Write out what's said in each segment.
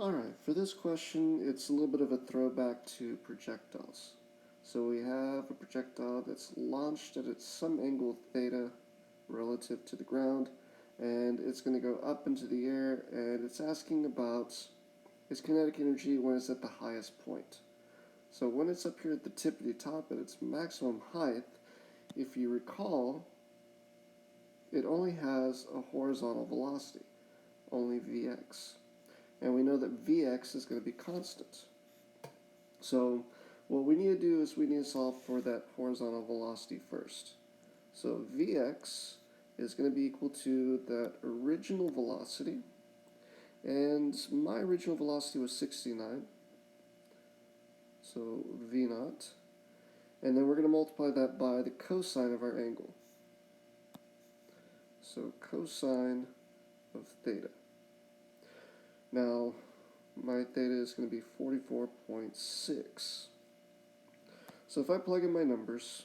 Alright, for this question, it's a little bit of a throwback to projectiles. So we have a projectile that's launched at some angle theta relative to the ground, and it's going to go up into the air, and it's asking about its kinetic energy when it's at the highest point. So when it's up here at the tippity top at its maximum height, if you recall, it only has a horizontal velocity, only Vx. And we know that Vx is going to be constant. So what we need to do is we need to solve for that horizontal velocity first. So Vx is going to be equal to that original velocity. And my original velocity was 69. So V naught. And then we're going to multiply that by the cosine of our angle. So cosine of theta. Now, my theta is going to be 44.6. So if I plug in my numbers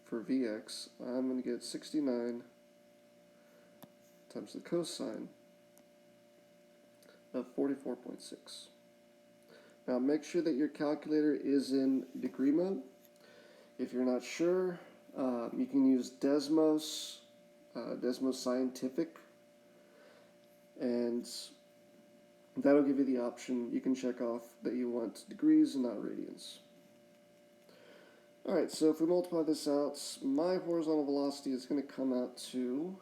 for Vx, I'm going to get 69 times the cosine of 44.6. Now make sure that your calculator is in degree mode. If you're not sure, you can use Desmos, Desmos Scientific, and that'll give you the option. You can check off that you want degrees and not radians. Alright, so if we multiply this out, my horizontal velocity is going to come out to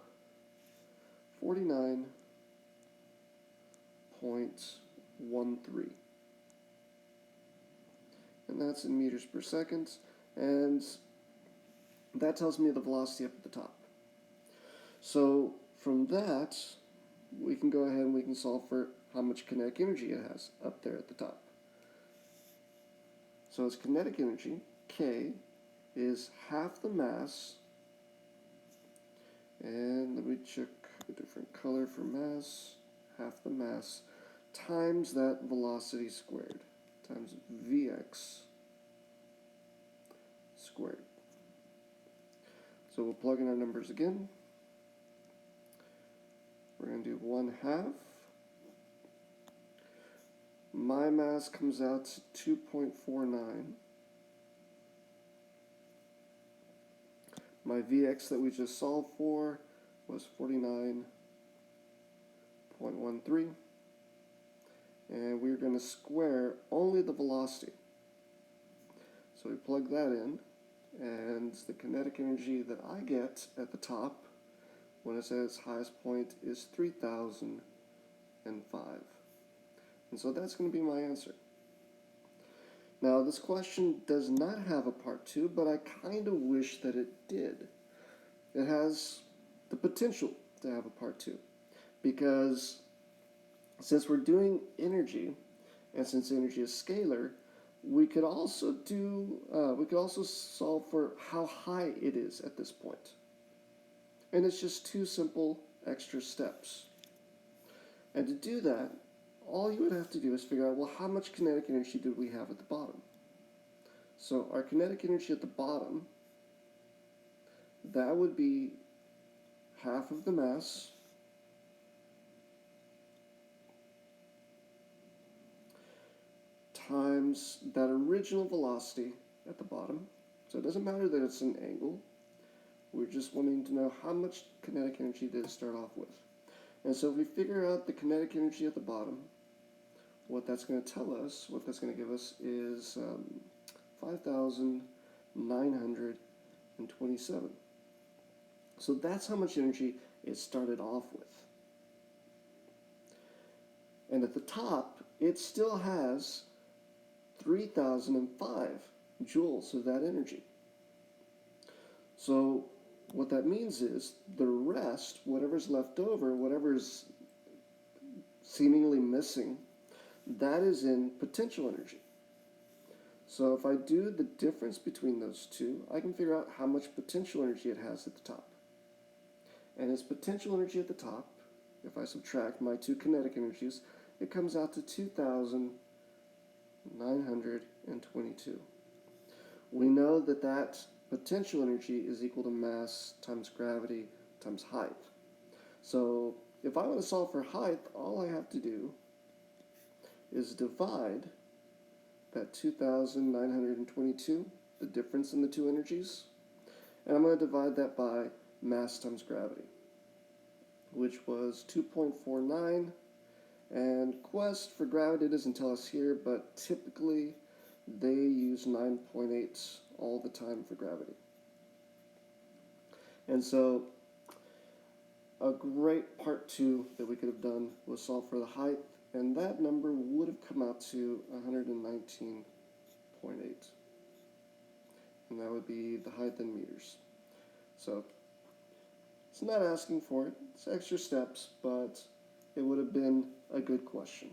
49.13. And that's in meters per second. And that tells me the velocity up at the top. So from that, we can go ahead and we can solve for how much kinetic energy it has up there at the top. So its kinetic energy, K, is half the mass, and let me check a different color for mass, half the mass, times that velocity squared, times Vx squared. So we'll plug in our numbers again. We're going to do 1/2. My mass comes out to 2.49. My Vx that we just solved for was 49.13. And we're going to square only the velocity. So we plug that in, and the kinetic energy that I get at the top when it's at its highest point is 3,005. And so that's going to be my answer. Now, this question does not have a part 2, but I kind of wish that it did. It has the potential to have a part 2, because since we're doing energy, and since energy is scalar, we could also solve for how high it is at this point. And it's just 2 simple extra steps. And to do that, all you would have to do is figure out, well, how much kinetic energy do we have at the bottom? So our kinetic energy at the bottom, that would be half of the mass times that original velocity at the bottom. So it doesn't matter that it's an angle. We're just wanting to know how much kinetic energy did it start off with. And so if we figure out the kinetic energy at the bottom, what that's going to tell us, what that's going to give us is 5,927. So that's how much energy it started off with. And at the top, it still has 3,005 joules of that energy. So what that means is the rest, whatever's left over, whatever's seemingly missing, that is in potential energy. So if I do the difference between those two, I can figure out how much potential energy it has at the top. And its potential energy at the top, if I subtract my 2 kinetic energies, it comes out to 2,922. We know that that potential energy is equal to mass times gravity times height. So if I want to solve for height, all I have to do is divide that 2,922, the difference in the two energies, and I'm going to divide that by mass times gravity, which was 2.49, and Quest for gravity doesn't tell us here, but typically they use 9.8 all the time for gravity. And so a great part 2 that we could have done was solve for the height, and that number would have come out to 119.8. And that would be the height in meters. So it's not asking for it, it's extra steps, but it would have been a good question.